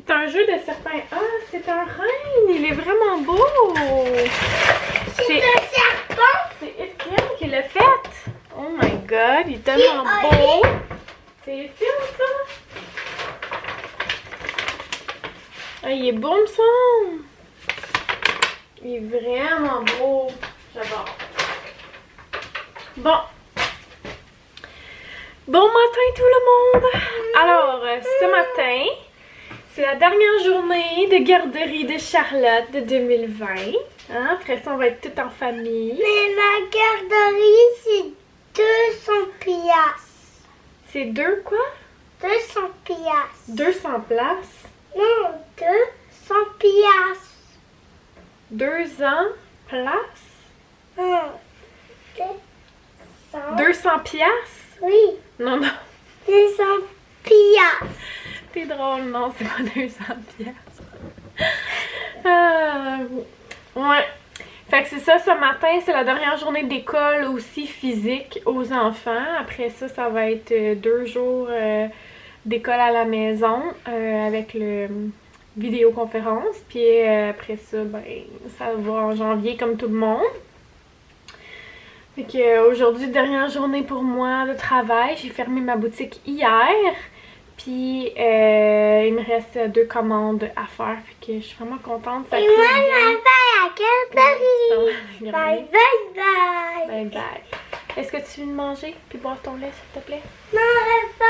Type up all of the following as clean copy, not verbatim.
C'est un jeu de serpent. Ah, c'est un renne! Il est vraiment beau! C'est un serpent! C'est Étienne qui l'a fait! Oh my god, il est tellement beau! C'est Étienne, ça? Ah, il est beau, me semble! Il est vraiment beau! J'adore! Bon! Bon matin tout le monde! Alors, ce matin, c'est la dernière journée de garderie de Charlotte de 2020. Hein? Après ça, on va être toutes en famille. Mais ma garderie, c'est 200 piastres. C'est deux quoi? 200 piastres. 200 places? Non, 200 piastres. 2 ans places? Non, 200 piastres? Oui, Non, non. 200 piastres. T'es drôle, non, c'est pas 200 piastres. Ouais. Fait que c'est ça, ce matin, c'est la dernière journée d'école aussi physique aux enfants. Après ça, ça va être 2 jours d'école à la maison avec le vidéoconférence. Puis après ça, ben, ça va en janvier comme tout le monde. Fait que aujourd'hui, dernière journée pour moi de travail. J'ai fermé ma boutique hier. Puis il me reste 2 commandes à faire. Fait que je suis vraiment contente. Ça Et moi, je vais à la garderie. Bye Bye, bye, bye. bye bye. Est-ce que tu veux me manger puis boire ton lait s'il te plaît? Non, pas.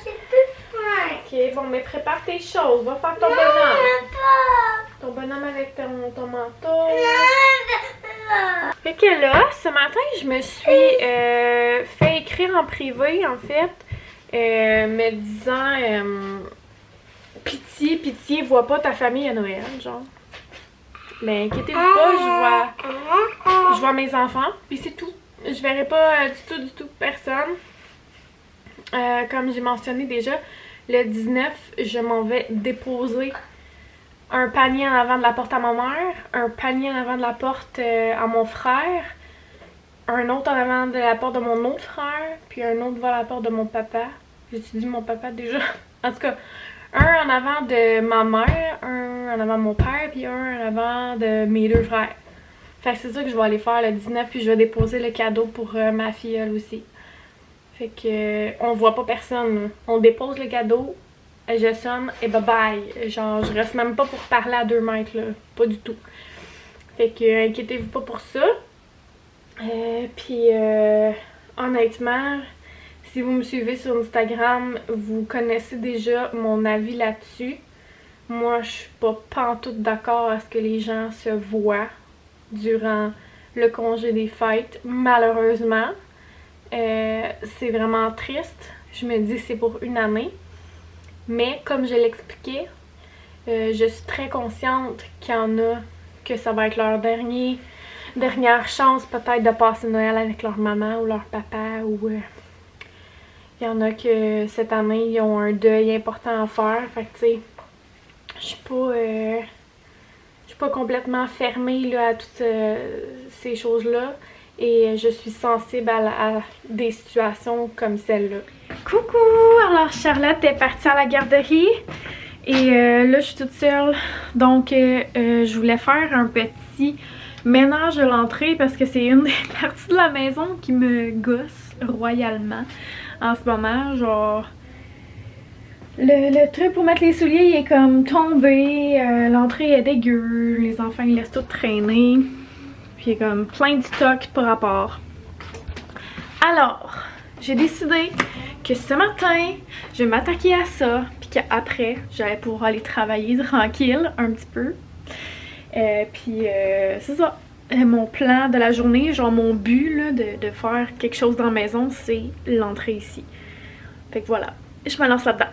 C'est plus frais. Ok, bon mais prépare tes choses. Va faire ton Non, bonhomme. pas. Ton bonhomme avec ton manteau. Non. Fait que là, ce matin, je me suis fait écrire en privé en fait. Me disant pitié, pitié, vois pas ta famille à Noël, genre. Mais inquiétez-vous pas, je vois mes enfants, puis c'est tout. Je verrai pas du tout personne. Comme j'ai mentionné déjà, le 19, je m'en vais déposer un panier en avant de la porte à ma mère, un panier en avant de la porte à mon frère, un autre en avant de la porte de mon autre frère, puis un autre devant la porte de mon papa. J'ai-tu dit mon papa déjà? En tout cas, un en avant de ma mère, un en avant de mon père, puis un en avant de mes 2 frères. Fait que c'est ça que je vais aller faire le 19, puis je vais déposer le cadeau pour ma filleule aussi. Fait que on voit pas personne, là. On dépose le cadeau, je sonne et bye bye. Genre, je reste même pas pour parler à 2 mètres, là. Pas du tout. Fait que inquiétez-vous pas pour ça. Puis honnêtement, si vous me suivez sur Instagram, vous connaissez déjà mon avis là-dessus. Moi, je suis pas pantoute d'accord à ce que les gens se voient durant le congé des fêtes, malheureusement. C'est vraiment triste. Je me dis que c'est pour une année. Mais comme je l'expliquais, je suis très consciente qu'il y en a que ça va être leur dernière chance peut-être de passer Noël avec leur maman ou leur papa ou... Il y en a que cette année, ils ont un deuil important à faire. Fait que, tu sais, je suis pas complètement fermée là, à toutes ces choses-là. Et je suis sensible à des situations comme celle-là. Coucou! Alors, Charlotte est partie à la garderie. Et là, je suis toute seule. Donc, je voulais faire un petit ménage de l'entrée parce que c'est une des parties de la maison qui me gosse royalement. En ce moment, genre le truc pour mettre les souliers il est comme tombé, l'entrée est dégueu, les enfants ils laissent tout traîner, puis il y a comme plein de stock par rapport. Alors, j'ai décidé que ce matin, je vais m'attaquer à ça, puis qu'après, j'allais pouvoir aller travailler tranquille un petit peu. Puis c'est ça. Mon plan de la journée, genre mon but là, de faire quelque chose dans la maison, c'est l'entrée ici. Fait que voilà, je me lance là-dedans.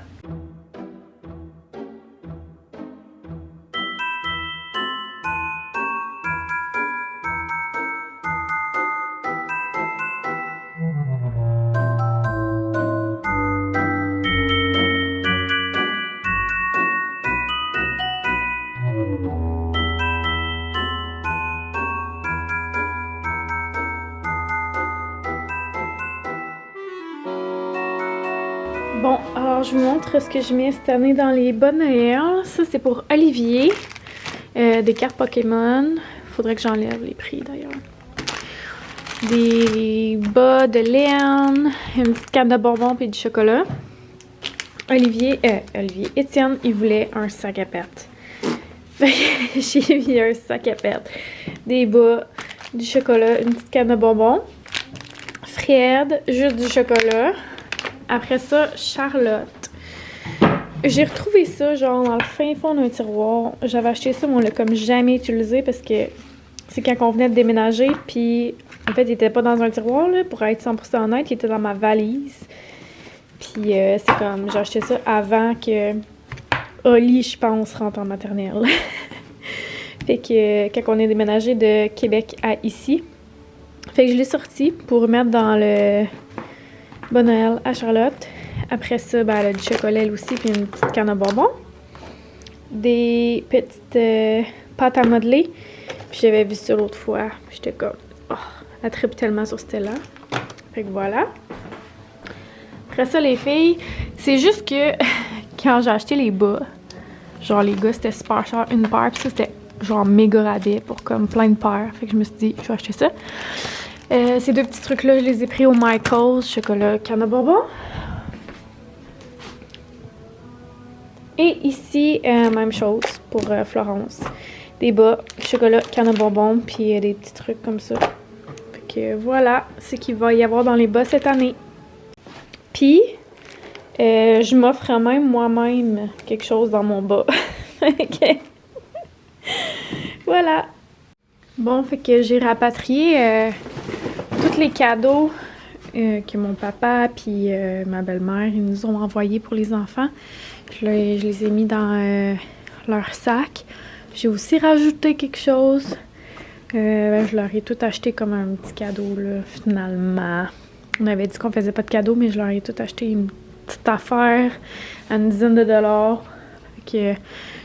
Bon, alors je vous montre ce que je mets cette année dans les bas de Noël. Ça, c'est pour Olivier. Des cartes Pokémon. Faudrait que j'enlève les prix d'ailleurs. Des bas de laine, une petite canne de bonbons et du chocolat. Étienne, il voulait un sac à perte. J'ai mis un sac à perte. Des bas, du chocolat, une petite canne de bonbons. Fred, juste du chocolat. Après ça, Charlotte. J'ai retrouvé ça genre dans le fin fond d'un tiroir. J'avais acheté ça, mais on l'a comme jamais utilisé parce que c'est quand on venait de déménager. Puis en fait, il était pas dans un tiroir là, pour être 100% honnête, il était dans ma valise. Puis c'est comme, j'ai acheté ça avant que Oli, je pense, rentre en maternelle. Fait que quand on est déménagé de Québec à ici, fait que je l'ai sorti pour mettre dans le Bon Noël à Charlotte. Après ça, ben, elle a du chocolat elle aussi, puis une petite canne à bonbons. Des petites pâtes à modeler. Puis j'avais vu ça l'autre fois. J'étais comme, oh, elle tripe tellement sur Stella. Fait que voilà. Après ça, les filles, c'est juste que quand j'ai acheté les bas, genre les gars, c'était super cher, une paire. Puis ça, c'était genre méga rabais pour comme plein de paires. Fait que je me suis dit, je vais acheter ça. Ces deux petits trucs-là, je les ai pris au Michaels, chocolat, canne à bonbons. Et ici, même chose pour Florence. Des bas, chocolat, canne à bonbons, puis des petits trucs comme ça. Fait que voilà ce qu'il va y avoir dans les bas cette année. Puis, je m'offre même moi-même quelque chose dans mon bas. Ok. Voilà. Bon, fait que j'ai rapatrié tous les cadeaux que mon papa puis ma belle-mère ils nous ont envoyés pour les enfants. Je les ai mis dans leur sac. J'ai aussi rajouté quelque chose. Je leur ai tout acheté comme un petit cadeau, là, finalement. On avait dit qu'on faisait pas de cadeau, mais je leur ai tout acheté une petite affaire à une dizaine de dollars. Fait que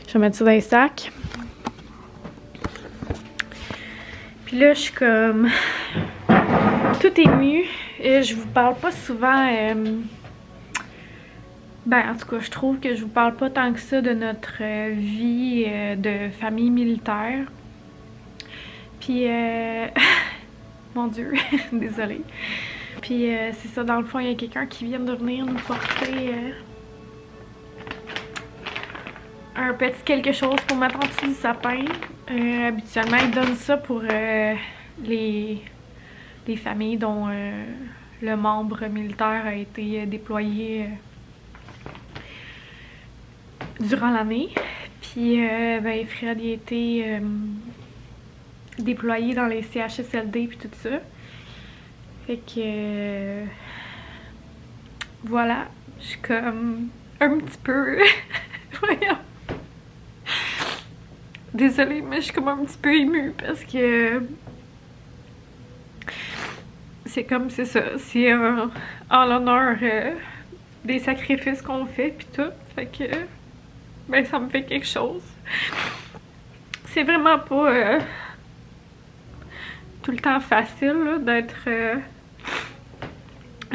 je vais mettre ça dans les sacs. Puis là, je suis comme tout émue. Je vous parle pas souvent. Ben, en tout cas, je trouve que je vous parle pas tant que ça de notre vie de famille militaire. Puis, mon Dieu, désolée. Puis, c'est ça, dans le fond, il y a quelqu'un qui vient de venir nous porter un petit quelque chose pour mettre en dessous du sapin. Habituellement, ils donnent ça pour les familles dont le membre militaire a été déployé durant l'année. Puis, ben, Fred il a été déployé dans les CHSLD puis tout ça. Fait que voilà, je suis comme un petit peu voyons. Désolée, mais je suis comme un petit peu émue parce que c'est comme, c'est ça, c'est en l'honneur des sacrifices qu'on fait puis tout. Fait que ben ça me fait quelque chose. C'est vraiment pas tout le temps facile d'être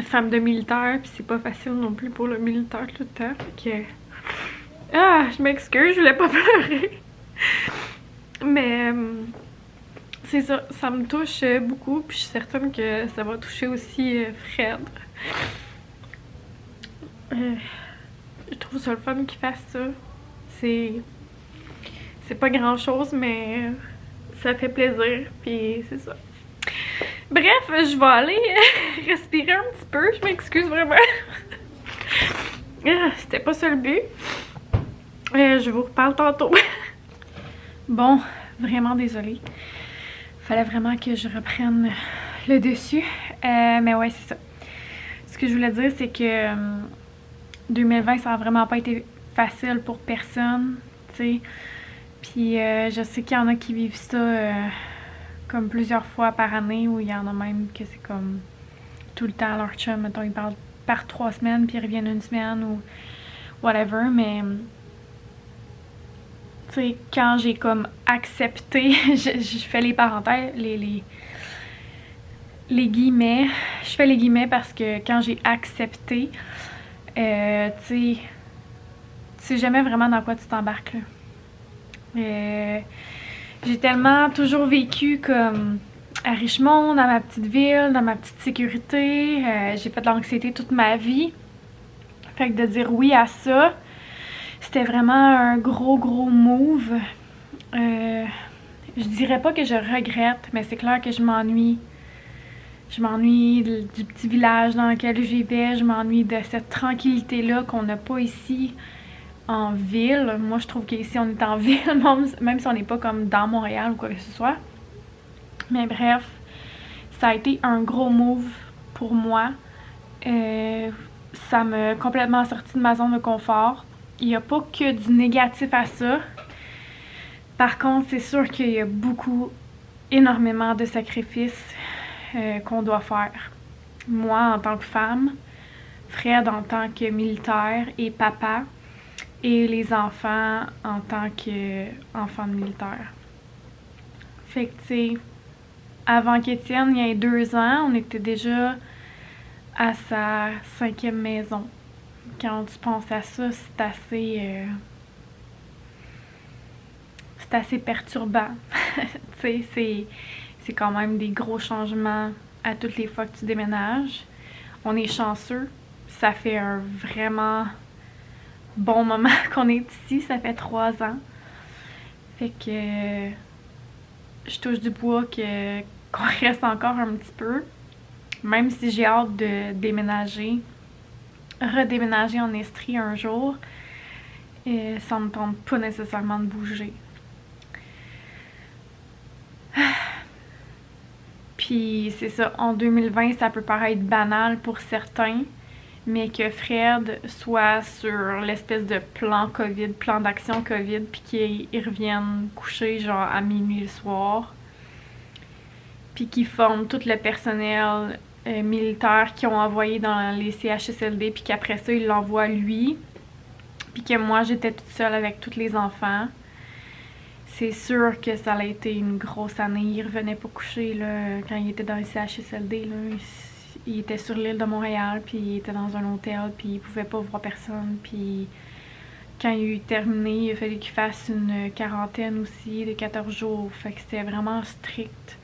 femme de militaire, puis c'est pas facile non plus pour le militaire tout le temps. Fait que ah, je m'excuse, je voulais pas pleurer. Mais c'est ça, ça me touche beaucoup, puis je suis certaine que ça va toucher aussi Fred. Je trouve ça le fun qu'il fasse ça. C'est pas grand chose, mais ça fait plaisir, puis c'est ça. Bref, je vais aller respirer un petit peu, je m'excuse vraiment. C'était pas ça le but. Je vous reparle tantôt. Bon, vraiment désolée. Fallait vraiment que je reprenne le dessus. Mais ouais, c'est ça. Ce que je voulais dire, c'est que 2020, ça a vraiment pas été facile pour personne, tu sais. Puis je sais qu'il y en a qui vivent ça comme plusieurs fois par année, ou il y en a même que c'est comme tout le temps leur chum, mettons, ils partent 3 semaines puis ils reviennent une semaine ou whatever, mais tu sais, quand j'ai comme accepté, je fais les parenthèses, les guillemets, je fais les guillemets parce que quand j'ai accepté tu sais jamais vraiment dans quoi tu t'embarques, là. J'ai tellement toujours vécu comme à Richmond, dans ma petite ville, dans ma petite sécurité. J'ai fait de l'anxiété toute ma vie. Fait que de dire oui à ça, c'était vraiment un gros move. Je dirais pas que je regrette, mais c'est clair que je m'ennuie. Je m'ennuie du petit village dans lequel je vivais. Je m'ennuie de cette tranquillité-là qu'on n'a pas ici en ville. Moi, je trouve qu'ici, on est en ville, même si on n'est pas comme dans Montréal ou quoi que ce soit. Mais bref, ça a été un gros move pour moi. Ça m'a complètement sorti de ma zone de confort. Il n'y a pas que du négatif à ça. Par contre, c'est sûr qu'il y a énormément de sacrifices qu'on doit faire. Moi, en tant que femme, Fred en tant que militaire et papa, et les enfants en tant qu'enfants de militaire. Fait que, tu sais, avant qu'Étienne, il y ait 2 ans, on était déjà à sa 5e maison. Quand tu penses à ça, c'est assez perturbant. Tu sais, c'est quand même des gros changements à toutes les fois que tu déménages. On est chanceux. Ça fait un vraiment bon moment qu'on est ici. Ça fait 3 ans. Fait que je touche du bois qu'on reste encore un petit peu. Même si j'ai hâte de redéménager en Estrie un jour, ça me tente pas nécessairement de bouger. Puis c'est ça, en 2020, ça peut paraître banal pour certains, mais que Fred soit sur l'espèce de plan COVID, plan d'action COVID, puis qu'il revienne coucher genre à minuit le soir, puis qu'il forme tout le personnel militaire qu'ils ont envoyé dans les CHSLD, puis qu'après ça, il l'envoie lui, puis que moi, j'étais toute seule avec tous les enfants. C'est sûr que ça a été une grosse année. Il revenait pas coucher là, quand il était dans le CHSLD. Là. Il était sur l'île de Montréal, puis il était dans un hôtel, puis il pouvait pas voir personne. Puis quand il a eu terminé, il a fallu qu'il fasse une quarantaine aussi de 14 jours. Fait que c'était vraiment strict.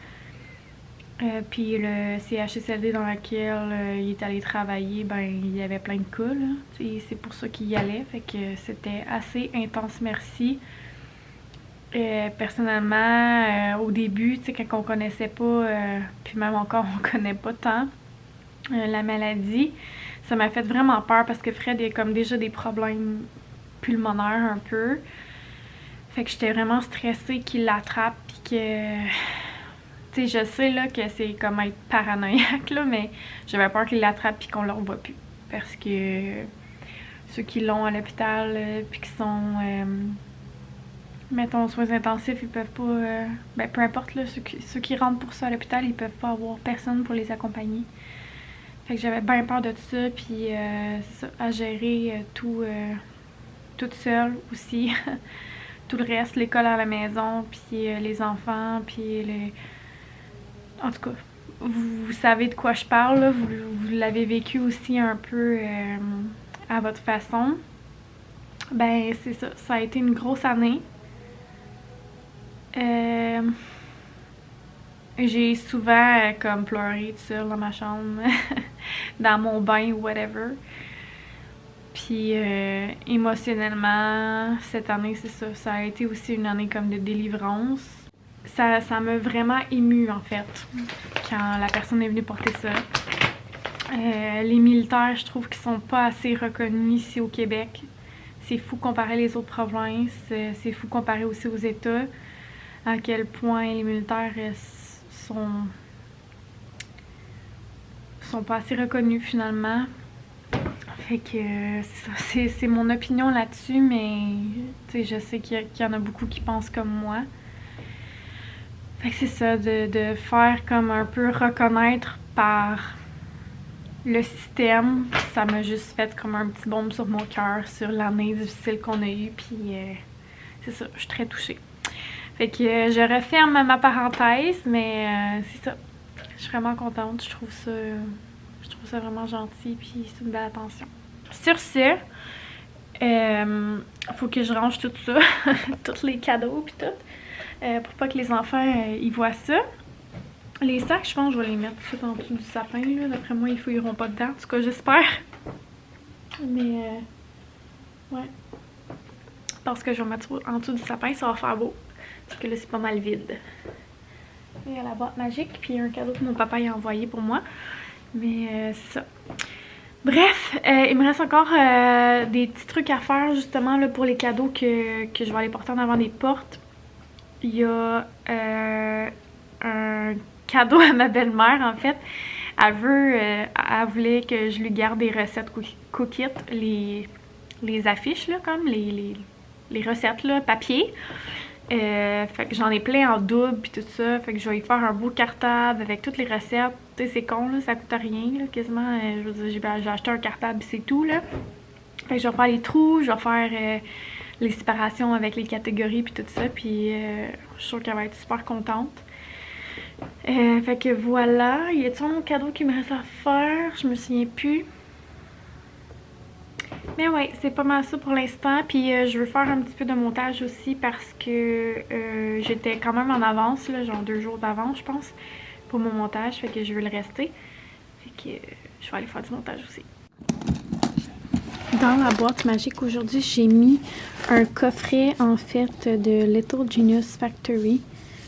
Puis le CHSLD dans lequel il est allé travailler, ben il y avait plein de cas, là. C'est pour ça qu'il y allait. Fait que c'était assez intense, merci. Personnellement, au début, tu sais, quand on connaissait pas, puis même encore on connaît pas tant la maladie, ça m'a fait vraiment peur parce que Fred a comme déjà des problèmes pulmonaires un peu. Fait que j'étais vraiment stressée qu'il l'attrape puis que... Tu sais, je sais là que c'est comme être paranoïaque là, mais j'avais peur qu'il l'attrape puis qu'on le revoit plus. Parce que ceux qui l'ont à l'hôpital puis qui sont... mettons, soins intensifs, ils peuvent pas... ben, peu importe, là, ceux qui rentrent pour ça à l'hôpital, ils peuvent pas avoir personne pour les accompagner. Fait que j'avais bien peur de tout ça, puis c'est ça, à gérer tout toute seule aussi. Tout le reste, l'école à la maison, puis les enfants, puis les... En tout cas, vous savez de quoi je parle, là, vous l'avez vécu aussi un peu à votre façon. Ben, c'est ça, ça a été une grosse année. J'ai souvent comme pleuré toute seule dans ma chambre, dans mon bain ou whatever. Puis émotionnellement, cette année, c'est ça. Ça a été aussi une année comme de délivrance. Ça m'a vraiment émue en fait, quand la personne est venue porter ça. Les militaires, je trouve qu'ils sont pas assez reconnus ici au Québec. C'est fou comparé les autres provinces, c'est fou comparé aussi aux États. À quel point les militaires sont pas assez reconnus finalement. Fait que c'est mon opinion là-dessus, mais je sais qu'il y en a beaucoup qui pensent comme moi. Fait que c'est ça, de faire comme un peu reconnaître par le système, ça m'a juste fait comme un petit baume sur mon cœur sur l'année difficile qu'on a eue, puis c'est ça, je suis très touchée. Fait que je referme ma parenthèse, mais c'est ça. Je suis vraiment contente. Je trouve ça vraiment gentil, puis c'est une belle attention. Sur ce, faut que je range tout ça, tous les cadeaux pis tout, pour pas que les enfants ils voient ça. Les sacs, je pense que je vais les mettre tout en dessous du sapin, là. D'après moi, ils fouilleront pas dedans, en tout cas, j'espère. Mais, ouais. Parce que je vais mettre en dessous du sapin, ça va faire beau. Parce que là, c'est pas mal vide. Il y a la boîte magique, puis il y a un cadeau que mon papa a envoyé pour moi. Mais, c'est ça. Bref, il me reste encore des petits trucs à faire, justement, là, pour les cadeaux que je vais aller porter en avant des portes. Il y a un cadeau à ma belle-mère, en fait. Elle voulait que je lui garde des recettes cookit, les affiches, là, comme les recettes, là, papier. Fait que j'en ai plein en double puis tout ça. Fait que je vais y faire un beau cartable avec toutes les recettes. Tu sais, c'est con, là, ça coûte rien, là, quasiment. Je veux dire, j'ai acheté un cartable, c'est tout, là. Fait que je vais faire les trous, je vais faire les séparations avec les catégories puis tout ça. Puis je suis sûre qu'elle va être super contente. Fait que voilà. Y a-t-il un autre cadeau qui me reste à faire? Je me souviens plus. Mais ouais, c'est pas mal ça pour l'instant. Puis je veux faire un petit peu de montage aussi parce que j'étais quand même en avance, là, genre 2 jours d'avance, je pense, pour mon montage. Fait que je veux le rester. Fait que je vais aller faire du montage aussi. Dans la boîte magique aujourd'hui, j'ai mis un coffret en fait de Little Genius Factory.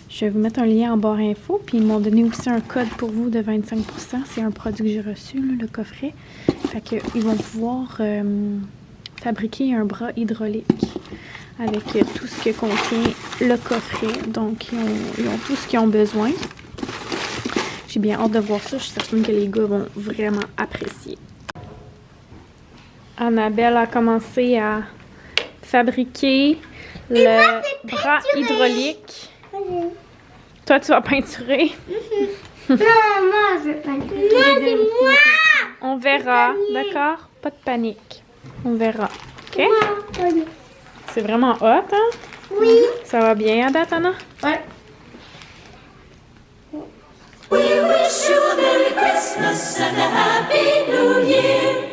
Je vais vous mettre un lien en barre info. Puis ils m'ont donné aussi un code pour vous de 25%. C'est un produit que j'ai reçu, là, le coffret. Fait qu'ils vont pouvoir fabriquer un bras hydraulique avec tout ce que contient le coffret. Donc, ils ont tout ce qu'ils ont besoin. J'ai bien hâte de voir ça. Je suis certaine que les gars vont vraiment apprécier. Annabelle a commencé à fabriquer le bras hydraulique. Toi, tu vas peinturer? Non, moi, je veux peinturer. Non, c'est moi! On verra, d'accord? Pas de panique. On verra, ok? C'est vraiment hot, hein? Oui. Ça va bien à date, Anna? Ouais. We wish you a Merry Christmas and a Happy New Year.